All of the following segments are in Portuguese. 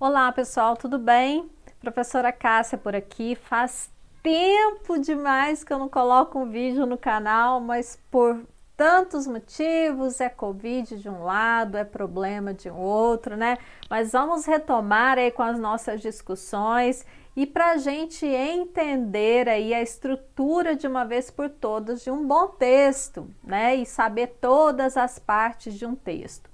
Olá pessoal, tudo bem? Professora Cássia por aqui. Faz tempo demais que eu não coloco um vídeo no canal, mas por tantos motivos, é Covid de um lado, é problema de um outro, né? Mas vamos retomar aí com as nossas discussões e para a gente entender aí a estrutura de uma vez por todas de um bom texto, né? E saber todas as partes de um texto.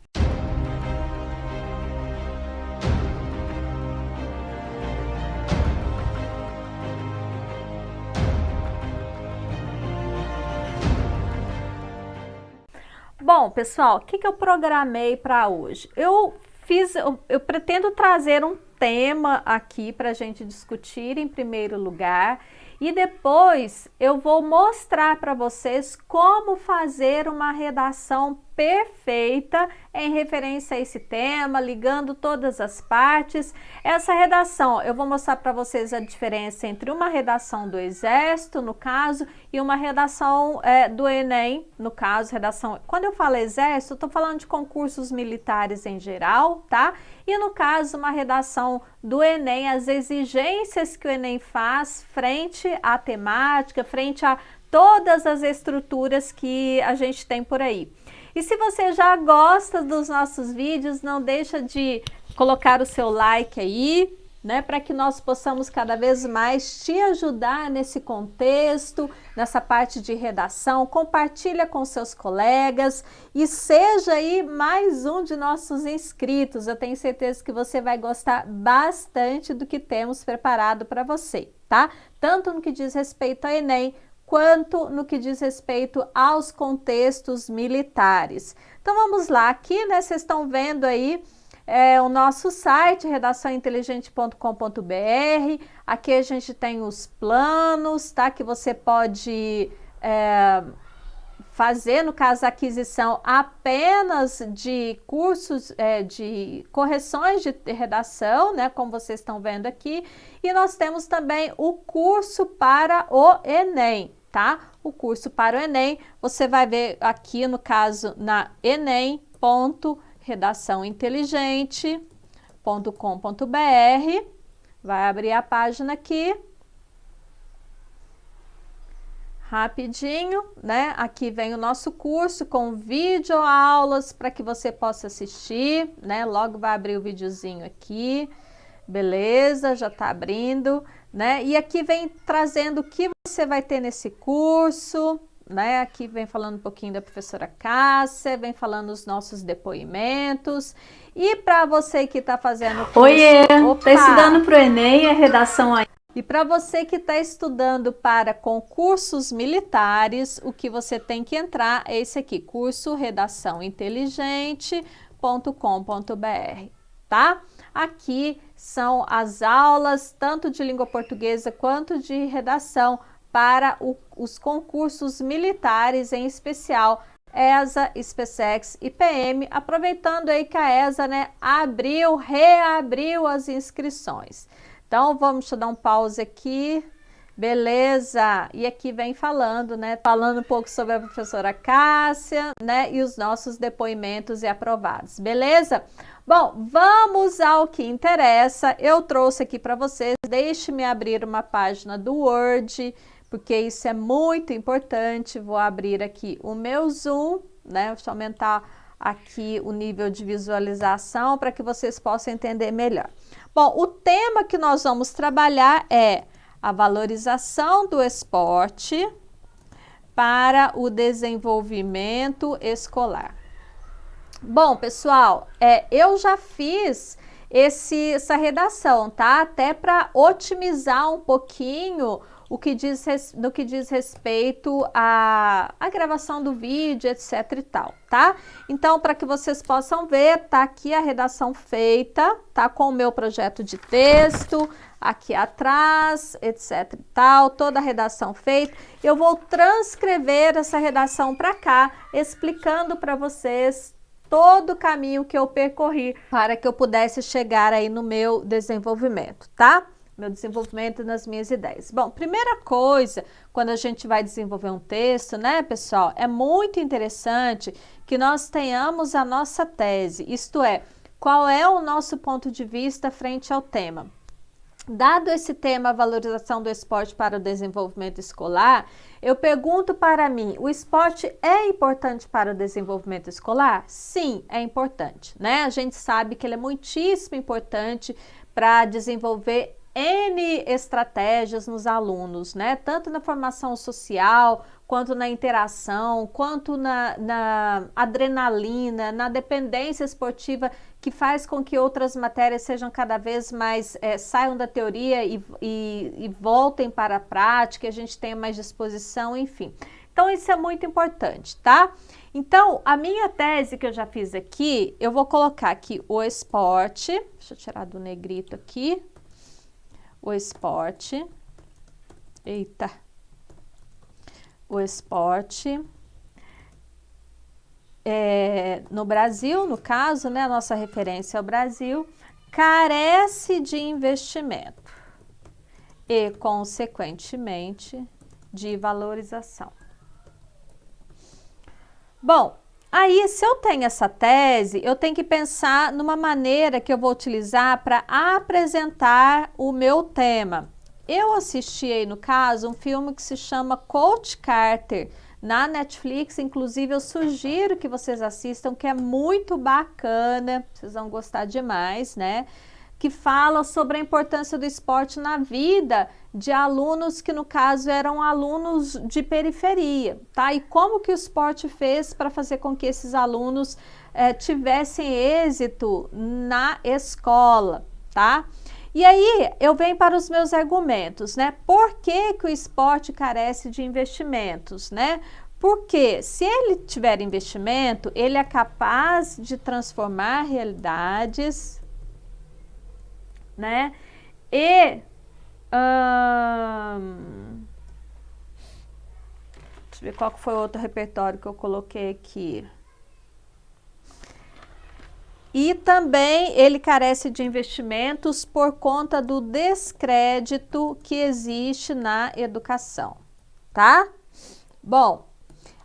Bom, pessoal, o que eu programei para hoje? Eu pretendo trazer um tema aqui para a gente discutir em primeiro lugar e depois eu vou mostrar para vocês como fazer uma redação perfeita em referência a esse tema, ligando todas as partes. Essa redação, eu vou mostrar para vocês a diferença entre uma redação do Exército, no caso, e uma redação do Enem, no caso, redação... Quando eu falo Exército, eu estou falando de concursos militares em geral, tá? E no caso, uma redação do Enem, as exigências que o Enem faz frente à temática, frente a todas as estruturas que a gente tem por aí. E se você já gosta dos nossos vídeos, não deixa de colocar o seu like aí, né, para que nós possamos cada vez mais te ajudar nesse contexto, nessa parte de redação. Compartilha com seus colegas e seja aí mais um de nossos inscritos. Eu tenho certeza que você vai gostar bastante do que temos preparado para você, tá? Tanto no que diz respeito ao Enem, quanto no que diz respeito aos contextos militares. Então vamos lá, aqui, né, vocês estão vendo aí o nosso site, redaçãointeligente.com.br. Aqui a gente tem os planos, tá? Que você pode fazer, no caso, a aquisição apenas de cursos de correções de redação, né? Como vocês estão vendo aqui. E nós temos também o curso para o Enem, tá? O curso para o Enem, você vai ver aqui, no caso, na enem.redaçãointeligente.com.br. Vai abrir a página aqui. Rapidinho, né? Aqui vem o nosso curso com videoaulas para que você possa assistir, né? Logo vai abrir o videozinho aqui. Beleza, já tá abrindo, né? E aqui vem trazendo o que você vai ter nesse curso, né? Aqui vem falando um pouquinho da professora Cássia, vem falando os nossos depoimentos. E para você que está fazendo o curso... Oiê, tá estudando para o Enem, a redação aí. E para você que está estudando para concursos militares, o que você tem que entrar é esse aqui, curso redaçãointeligente.com.br, tá? Aqui são as aulas, tanto de língua portuguesa quanto de redação, para os concursos militares, em especial ESA, SpaceX e PM, aproveitando aí que a ESA, né, reabriu as inscrições. Então, vamos dar um pause aqui. Beleza, e aqui vem falando, né, falando um pouco sobre a professora Cássia, né, e os nossos depoimentos e aprovados, beleza? Bom, vamos ao que interessa. Eu trouxe aqui para vocês, deixe-me abrir uma página do Word, porque isso é muito importante. Vou abrir aqui o meu Zoom, né, deixa eu aumentar aqui o nível de visualização para que vocês possam entender melhor. Bom, o tema que nós vamos trabalhar é a valorização do esporte para o desenvolvimento escolar. Bom, pessoal, eu já fiz essa redação, tá? Até para otimizar um pouquinho no que diz respeito à gravação do vídeo, etc e tal, tá? Então, para que vocês possam ver, tá aqui a redação feita, tá? Com o meu projeto de texto, aqui atrás, etc e tal, toda a redação feita. Eu vou transcrever essa redação para cá, explicando para vocês todo o caminho que eu percorri para que eu pudesse chegar aí no meu desenvolvimento, tá? Meu desenvolvimento nas minhas ideias. Bom, primeira coisa, quando a gente vai desenvolver um texto, né, pessoal, é muito interessante que nós tenhamos a nossa tese, isto é, qual é o nosso ponto de vista frente ao tema. Dado esse tema, a valorização do esporte para o desenvolvimento escolar, eu pergunto para mim, o esporte é importante para o desenvolvimento escolar? Sim, é importante, né? A gente sabe que ele é muitíssimo importante para desenvolver N estratégias nos alunos, né? Tanto na formação social, quanto na interação, quanto na adrenalina, na dependência esportiva, que faz com que outras matérias sejam cada vez mais, saiam da teoria e voltem para a prática, a gente tenha mais disposição, enfim. Então, isso é muito importante, tá? Então, a minha tese que eu já fiz aqui, eu vou colocar aqui o esporte, deixa eu tirar do negrito aqui, o esporte, o esporte no Brasil, no caso, né, a nossa referência é o Brasil, carece de investimento e, consequentemente, de valorização. Bom, aí se eu tenho essa tese, eu tenho que pensar numa maneira que eu vou utilizar para apresentar o meu tema. Eu assisti aí, no caso, um filme que se chama Coach Carter, na Netflix, inclusive eu sugiro que vocês assistam, que é muito bacana, vocês vão gostar demais, né? Que fala sobre a importância do esporte na vida de alunos que, no caso, eram alunos de periferia, tá? E como que o esporte fez para fazer com que esses alunos tivessem êxito na escola, tá? E aí, eu venho para os meus argumentos, né? Por que que o esporte carece de investimentos, né? Porque se ele tiver investimento, ele é capaz de transformar realidades, né? E deixa eu ver qual foi o outro repertório que eu coloquei aqui. E também ele carece de investimentos por conta do descrédito que existe na educação, tá? Bom,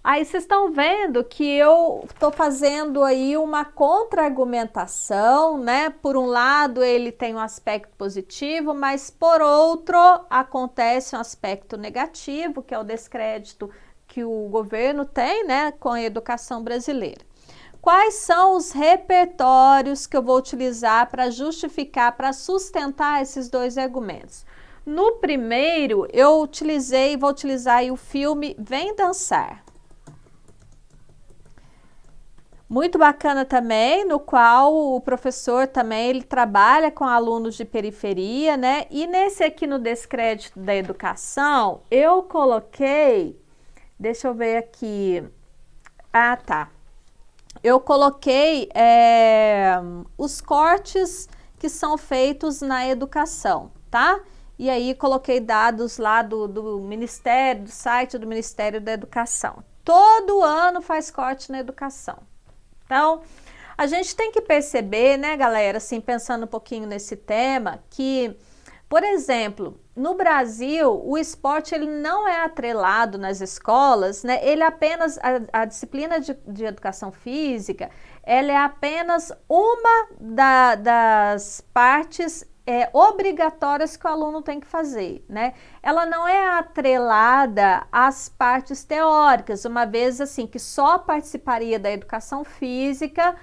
aí vocês estão vendo que eu estou fazendo aí uma contra-argumentação, né? Por um lado ele tem um aspecto positivo, mas por outro acontece um aspecto negativo, que é o descrédito que o governo tem, né, com a educação brasileira. Quais são os repertórios que eu vou utilizar para justificar, para sustentar esses dois argumentos? No primeiro, vou utilizar aí o filme Vem Dançar. Muito bacana também, no qual o professor também, ele trabalha com alunos de periferia, né? E nesse aqui no descrédito da educação, eu coloquei, deixa eu ver aqui, tá. Eu coloquei os cortes que são feitos na educação, tá? E aí coloquei dados lá do Ministério, do site do Ministério da Educação. Todo ano faz corte na educação. Então, a gente tem que perceber, né, galera, assim, pensando um pouquinho nesse tema, que, por exemplo, no Brasil, o esporte ele não é atrelado nas escolas, né? Ele apenas, a disciplina de educação física, ela é apenas uma das partes obrigatórias que o aluno tem que fazer, né? Ela não é atrelada às partes teóricas, uma vez assim, que só participaria da educação física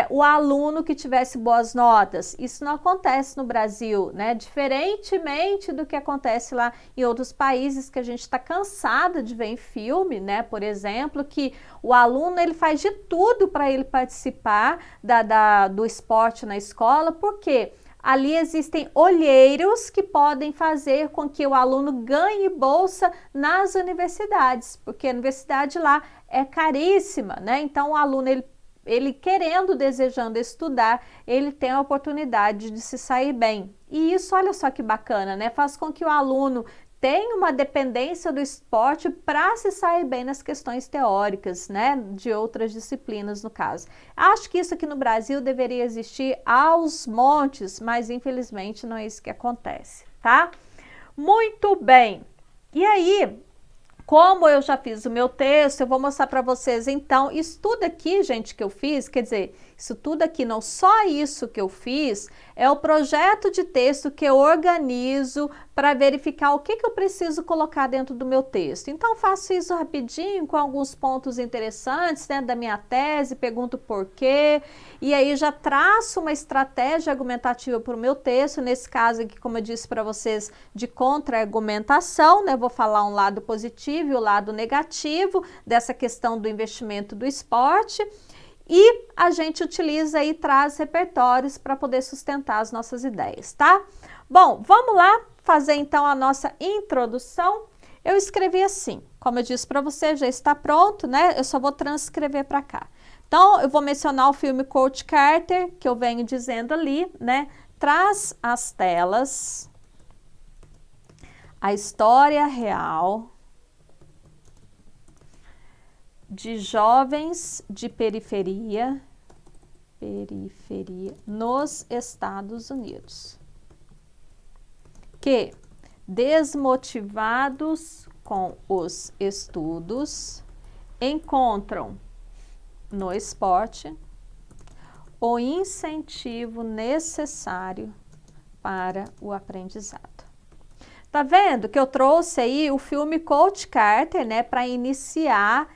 o aluno que tivesse boas notas. Isso não acontece no Brasil, né? Diferentemente do que acontece lá em outros países que a gente está cansada de ver em filme, né? Por exemplo, que o aluno ele faz de tudo para ele participar do esporte na escola, porque ali existem olheiros que podem fazer com que o aluno ganhe bolsa nas universidades, porque a universidade lá é caríssima, né? Então o aluno ele querendo, desejando estudar, ele tem a oportunidade de se sair bem. E isso, olha só que bacana, né? Faz com que o aluno tenha uma dependência do esporte para se sair bem nas questões teóricas, né? De outras disciplinas, no caso. Acho que isso aqui no Brasil deveria existir aos montes, mas infelizmente não é isso que acontece, tá? Muito bem. E aí, como eu já fiz o meu texto, eu vou mostrar para vocês, então, isso tudo aqui, gente, que eu fiz, quer dizer, Isso tudo aqui, não só isso que eu fiz, é o projeto de texto que eu organizo para verificar o que eu preciso colocar dentro do meu texto. Então, faço isso rapidinho, com alguns pontos interessantes, né, da minha tese, pergunto por quê, e aí já traço uma estratégia argumentativa para o meu texto, nesse caso aqui, como eu disse para vocês, de contra-argumentação, né, vou falar um lado positivo e o lado negativo dessa questão do investimento do esporte, e a gente utiliza e traz repertórios para poder sustentar as nossas ideias, tá? Bom, vamos lá fazer então a nossa introdução. Eu escrevi assim, como eu disse para você, já está pronto, né? Eu só vou transcrever para cá. Então, eu vou mencionar o filme Coach Carter, que eu venho dizendo ali, né? Traz às telas a história real de jovens de periferia nos Estados Unidos, que, desmotivados com os estudos, encontram no esporte o incentivo necessário para o aprendizado. Tá vendo que eu trouxe aí o filme Coach Carter, né, para iniciar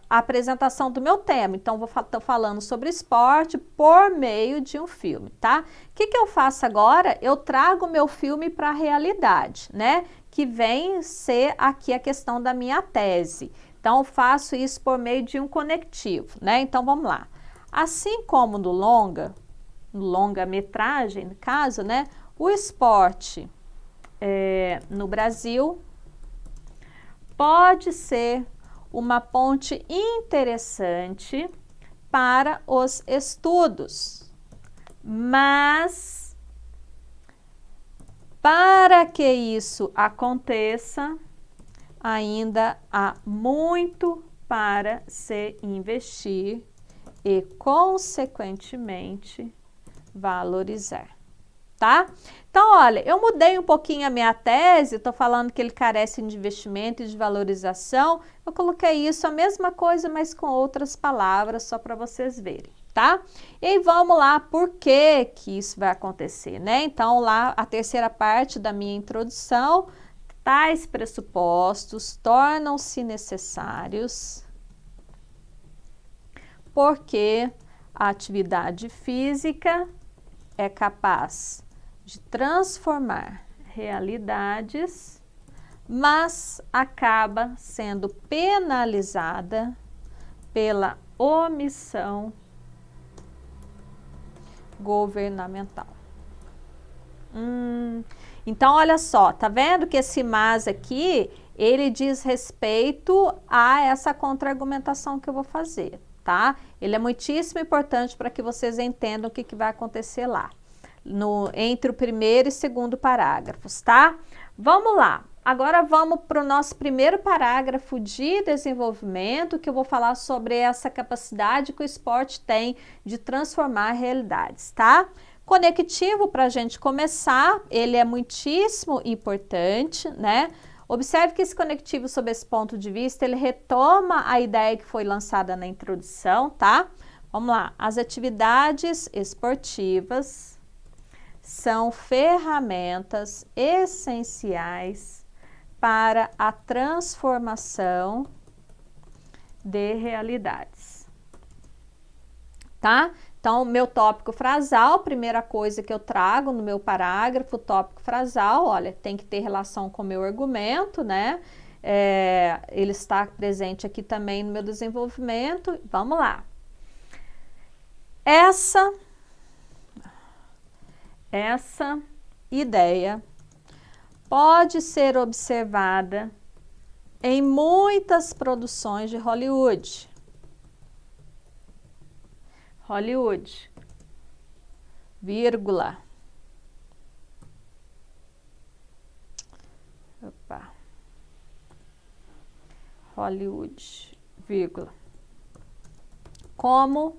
a apresentação do meu tema. Então, tô falando sobre esporte por meio de um filme, tá? O que eu faço agora? Eu trago o meu filme para a realidade, né? Que vem ser aqui a questão da minha tese. Então, eu faço isso por meio de um conectivo, né? Então, vamos lá. Assim como no longa-metragem, no caso, né? O esporte no Brasil pode ser uma ponte interessante para os estudos, mas para que isso aconteça, ainda há muito para se investir e, consequentemente, valorizar. Tá? Então, olha, eu mudei um pouquinho a minha tese, estou falando que ele carece de investimento e de valorização, eu coloquei isso, a mesma coisa, mas com outras palavras, só para vocês verem, tá? E aí, vamos lá, por que que isso vai acontecer, né? Então, lá, a terceira parte da minha introdução, tais pressupostos tornam-se necessários porque a atividade física é capaz de transformar realidades, mas acaba sendo penalizada pela omissão governamental. Então, olha só, tá vendo que esse mas aqui, ele diz respeito a essa contra-argumentação que eu vou fazer, tá? Ele é muitíssimo importante para que vocês entendam o que vai acontecer lá. Entre o primeiro e segundo parágrafos, tá? Vamos lá. Agora vamos para o nosso primeiro parágrafo de desenvolvimento, que eu vou falar sobre essa capacidade que o esporte tem de transformar realidades, tá? Conectivo, para a gente começar, ele é muitíssimo importante, né? Observe que esse conectivo, sob esse ponto de vista, ele retoma a ideia que foi lançada na introdução, tá? Vamos lá. As atividades esportivas são ferramentas essenciais para a transformação de realidades, tá? Então, meu tópico frasal, primeira coisa que eu trago no meu parágrafo, tópico frasal, olha, tem que ter relação com o meu argumento, né? Ele está presente aqui também no meu desenvolvimento. Vamos lá. Essa ideia pode ser observada em muitas produções de Hollywood, vírgula. Hollywood, vírgula. Como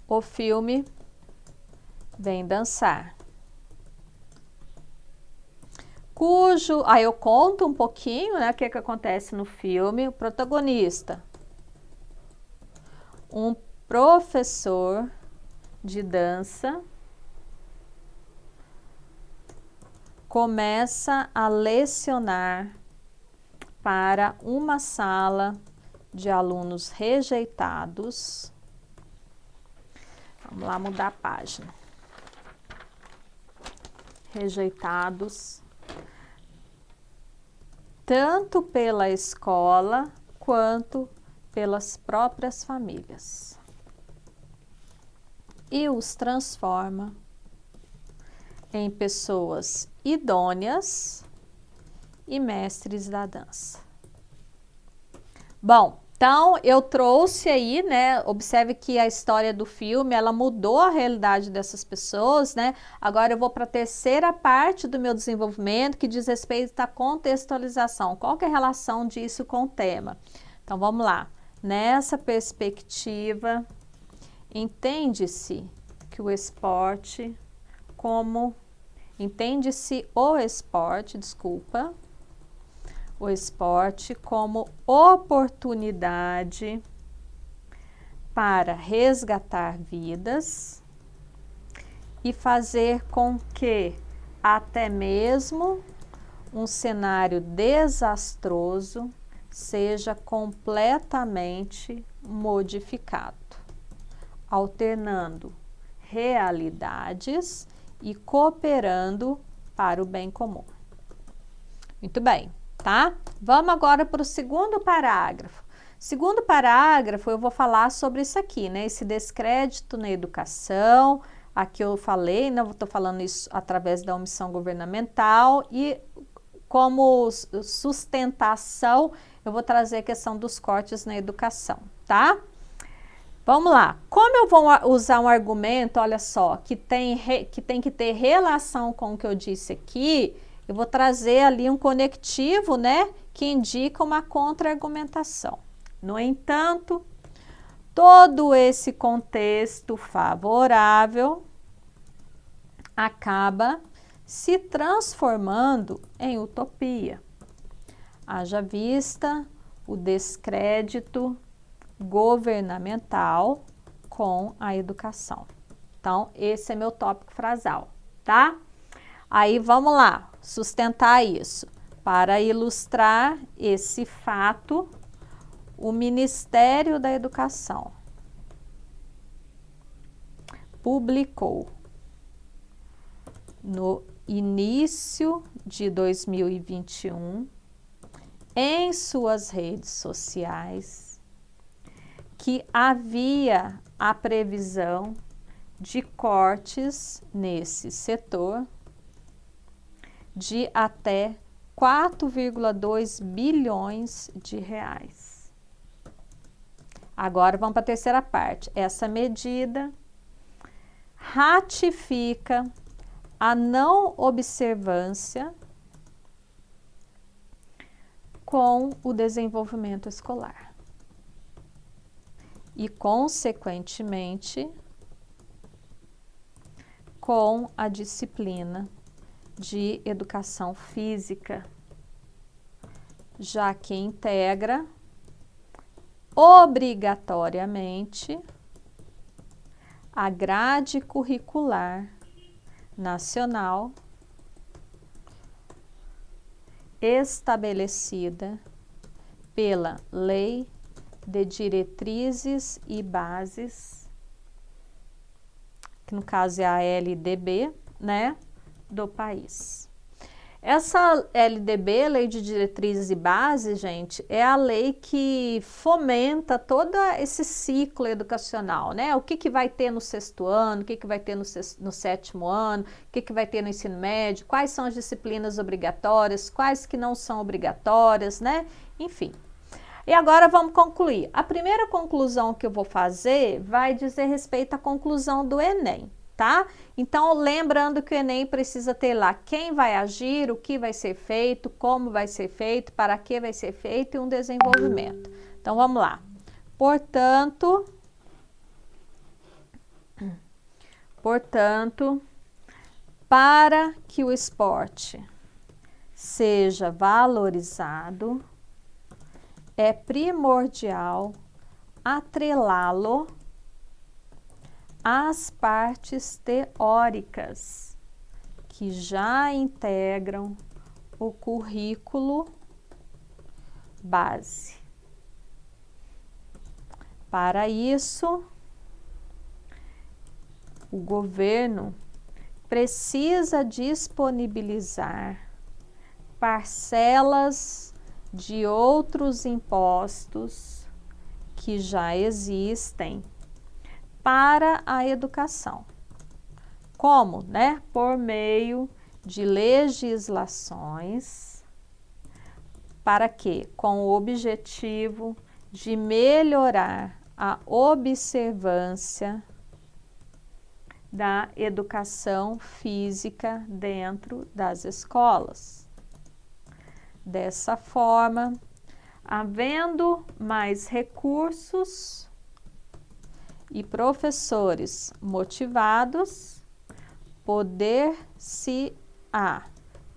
o filme Vem Dançar. Aí eu conto um pouquinho, né, o que acontece no filme. O protagonista, um professor de dança começa a lecionar para uma sala de alunos rejeitados. Vamos lá mudar a página. Rejeitados tanto pela escola quanto pelas próprias famílias. E os transforma em pessoas idôneas e mestres da dança. Bom, então eu trouxe aí, né, observe que a história do filme, ela mudou a realidade dessas pessoas, né? Agora eu vou para a terceira parte do meu desenvolvimento, que diz respeito à contextualização. Qual que é a relação disso com o tema? Então vamos lá. Nessa perspectiva, entende-se que o esporte como o esporte como oportunidade para resgatar vidas e fazer com que até mesmo um cenário desastroso seja completamente modificado, alternando realidades e cooperando para o bem comum. Muito bem, tá? Vamos agora para o segundo parágrafo. Segundo parágrafo, eu vou falar sobre isso aqui, né? Esse descrédito na educação. Aqui eu falei, né? Estou falando isso através da omissão governamental e como sustentação, eu vou trazer a questão dos cortes na educação, tá? Vamos lá. Como eu vou usar um argumento, olha só, que tem que ter relação com o que eu disse aqui, eu vou trazer ali um conectivo, né, que indica uma contra-argumentação. No entanto, todo esse contexto favorável acaba se transformando em utopia. Haja vista o descrédito governamental com a educação. Então, esse é meu tópico frasal, tá? Aí, vamos lá, sustentar isso. Para ilustrar esse fato, o Ministério da Educação publicou no início de 2021 em suas redes sociais que havia a previsão de cortes nesse setor de até 4,2 bilhões de reais. Agora vamos para a terceira parte. Essa medida ratifica a não observância com o desenvolvimento escolar e, consequentemente, com a disciplina de educação física, já que integra obrigatoriamente a grade curricular nacional estabelecida pela Lei de Diretrizes e Bases, que no caso é a LDB, né, do país. Essa LDB, Lei de Diretrizes e Bases, gente, é a lei que fomenta todo esse ciclo educacional, né? O que vai ter no sexto ano, o que vai ter no sétimo ano, o que vai ter no ensino médio, quais são as disciplinas obrigatórias, quais que não são obrigatórias, né? Enfim. E agora vamos concluir. A primeira conclusão que eu vou fazer vai dizer respeito à conclusão do Enem, tá? Então, lembrando que o Enem precisa ter lá quem vai agir, o que vai ser feito, como vai ser feito, para que vai ser feito e um desenvolvimento. Então, vamos lá. Portanto, para que o esporte seja valorizado, é primordial atrelá-lo as partes teóricas que já integram o currículo base. Para isso, o governo precisa disponibilizar parcelas de outros impostos que já existem para a educação. Como, né? Por meio de legislações, para quê? Com o objetivo de melhorar a observância da educação física dentro das escolas. Dessa forma, havendo mais recursos e professores motivados, poder-se-á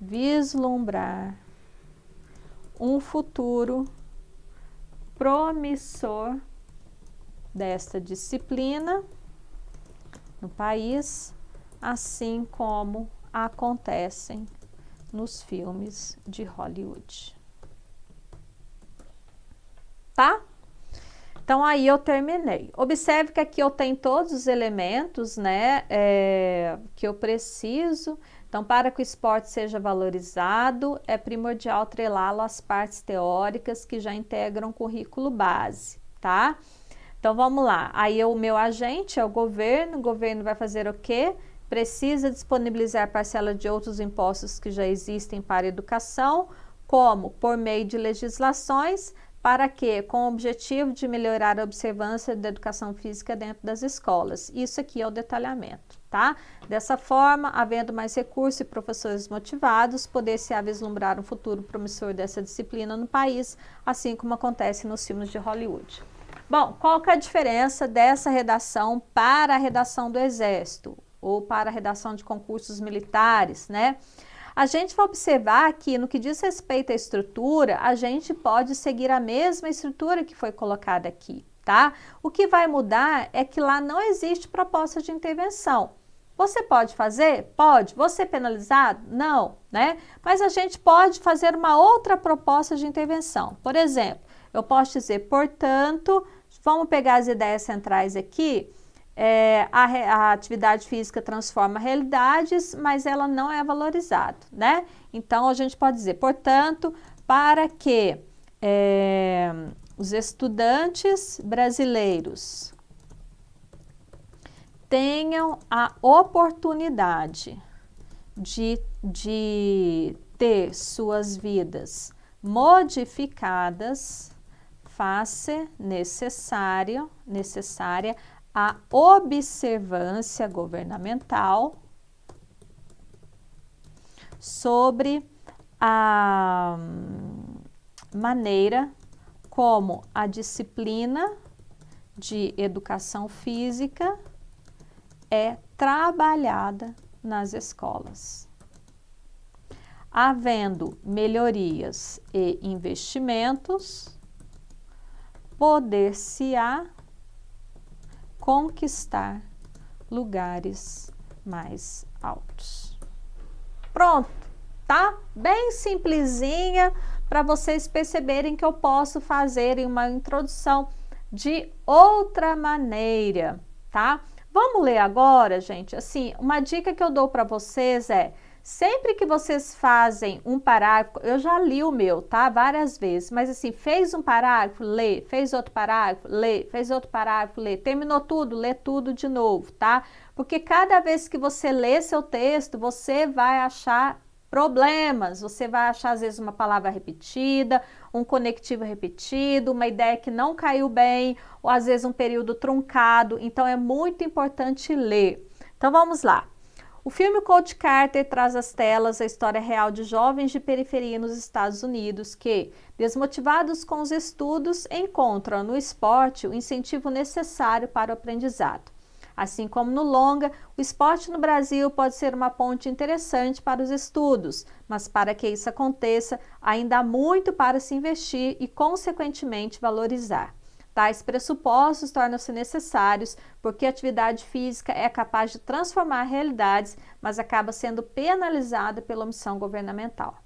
vislumbrar um futuro promissor desta disciplina no país, assim como acontecem nos filmes de Hollywood. Tá? Então, aí eu terminei. Observe que aqui eu tenho todos os elementos, né, que eu preciso. Então, para que o esporte seja valorizado, é primordial atrelá-lo às partes teóricas que já integram o currículo base, tá? Então, vamos lá. Aí, o meu agente é o governo vai fazer o quê? Precisa disponibilizar parcela de outros impostos que já existem para a educação, como por meio de legislações, para quê? Com o objetivo de melhorar a observância da educação física dentro das escolas. Isso aqui é o detalhamento, tá? Dessa forma, havendo mais recursos e professores motivados, poder-se-á vislumbrar um futuro promissor dessa disciplina no país, assim como acontece nos filmes de Hollywood. Bom, qual que é a diferença dessa redação para a redação do Exército ou para a redação de concursos militares, né? A gente vai observar que no que diz respeito à estrutura, a gente pode seguir a mesma estrutura que foi colocada aqui, tá? O que vai mudar é que lá não existe proposta de intervenção. Você pode fazer? Pode. Você penalizado? Não, né? Mas a gente pode fazer uma outra proposta de intervenção. Por exemplo, eu posso dizer, portanto, vamos pegar as ideias centrais aqui. A atividade física transforma realidades, mas ela não é valorizada, né? Então, a gente pode dizer, portanto, para que os estudantes brasileiros tenham a oportunidade de ter suas vidas modificadas, faz-se necessária a observância governamental sobre a maneira como a disciplina de educação física é trabalhada nas escolas. Havendo melhorias e investimentos, poder-se-á conquistar lugares mais altos. Pronto, tá? Bem simplesinha para vocês perceberem que eu posso fazer uma introdução de outra maneira, tá? Vamos ler agora, gente? Assim, uma dica que eu dou para vocês é, sempre que vocês fazem um parágrafo, eu já li o meu, tá? Várias vezes, mas assim, fez um parágrafo, lê, fez outro parágrafo, lê, fez outro parágrafo, lê, terminou tudo, lê tudo de novo, tá? Porque cada vez que você lê seu texto, você vai achar problemas, você vai achar às vezes uma palavra repetida, um conectivo repetido, uma ideia que não caiu bem, ou às vezes um período truncado, então é muito importante ler. Então vamos lá. O filme Coach Carter traz às telas a história real de jovens de periferia nos Estados Unidos que, desmotivados com os estudos, encontram no esporte o incentivo necessário para o aprendizado. Assim como no longa, o esporte no Brasil pode ser uma ponte interessante para os estudos, mas para que isso aconteça, ainda há muito para se investir e, consequentemente, valorizar. Tais pressupostos tornam-se necessários porque a atividade física é capaz de transformar realidades, mas acaba sendo penalizada pela omissão governamental.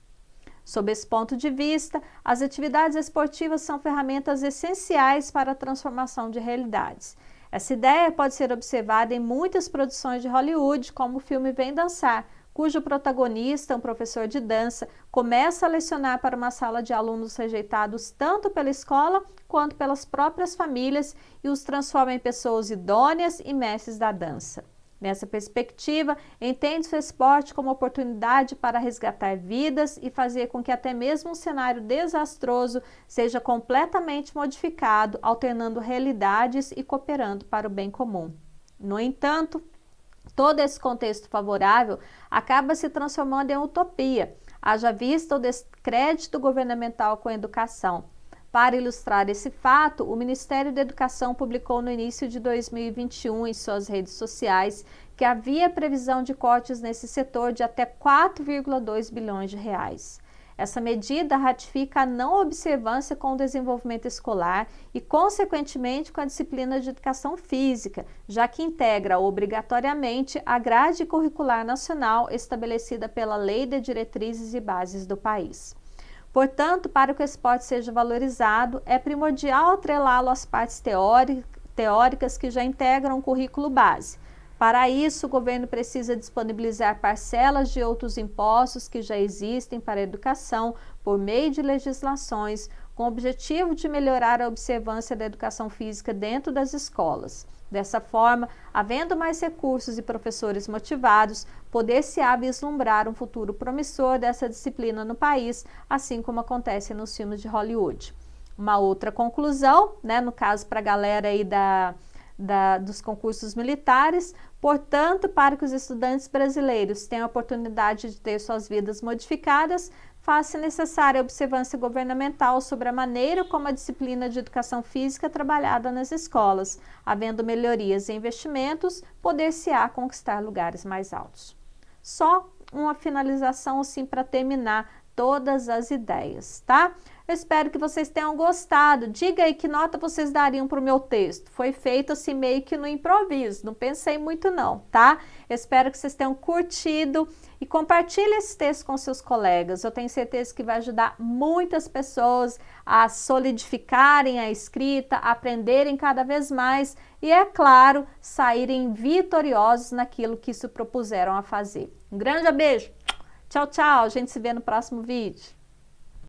Sob esse ponto de vista, as atividades esportivas são ferramentas essenciais para a transformação de realidades. Essa ideia pode ser observada em muitas produções de Hollywood, como o filme Vem Dançar, cujo protagonista, um professor de dança, começa a lecionar para uma sala de alunos rejeitados tanto pela escola quanto pelas próprias famílias e os transforma em pessoas idôneas e mestres da dança. Nessa perspectiva, entende-se o esporte como oportunidade para resgatar vidas e fazer com que até mesmo um cenário desastroso seja completamente modificado, alternando realidades e cooperando para o bem comum. No entanto, todo esse contexto favorável acaba se transformando em utopia, haja vista o descrédito governamental com a educação. Para ilustrar esse fato, o Ministério da Educação publicou no início de 2021 em suas redes sociais que havia previsão de cortes nesse setor de até 4,2 bilhões de reais. Essa medida ratifica a não observância com o desenvolvimento escolar e, consequentemente, com a disciplina de educação física, já que integra obrigatoriamente a grade curricular nacional estabelecida pela Lei de Diretrizes e Bases do país. Portanto, para que o esporte seja valorizado, é primordial atrelá-lo às partes teóricas que já integram o currículo base. Para isso, o governo precisa disponibilizar parcelas de outros impostos que já existem para a educação por meio de legislações, com o objetivo de melhorar a observância da educação física dentro das escolas. Dessa forma, havendo mais recursos e professores motivados, poder-se-á vislumbrar um futuro promissor dessa disciplina no país, assim como acontece nos filmes de Hollywood. Uma outra conclusão, no caso para a galera aí dos concursos militares, portanto, para que os estudantes brasileiros tenham a oportunidade de ter suas vidas modificadas, faz-se necessária a observância governamental sobre a maneira como a disciplina de educação física é trabalhada nas escolas. Havendo melhorias e investimentos, poder-se-á conquistar lugares mais altos. Só uma finalização assim para terminar todas as ideias, tá? Eu espero que vocês tenham gostado. Diga aí que nota vocês dariam para o meu texto. Foi feito assim meio que no improviso, não pensei muito não, tá? Eu espero que vocês tenham curtido e compartilhe esse texto com seus colegas. Eu tenho certeza que vai ajudar muitas pessoas a solidificarem a escrita, a aprenderem cada vez mais e, é claro, saírem vitoriosos naquilo que se propuseram a fazer. Um grande beijo! Tchau, tchau! A gente se vê no próximo vídeo.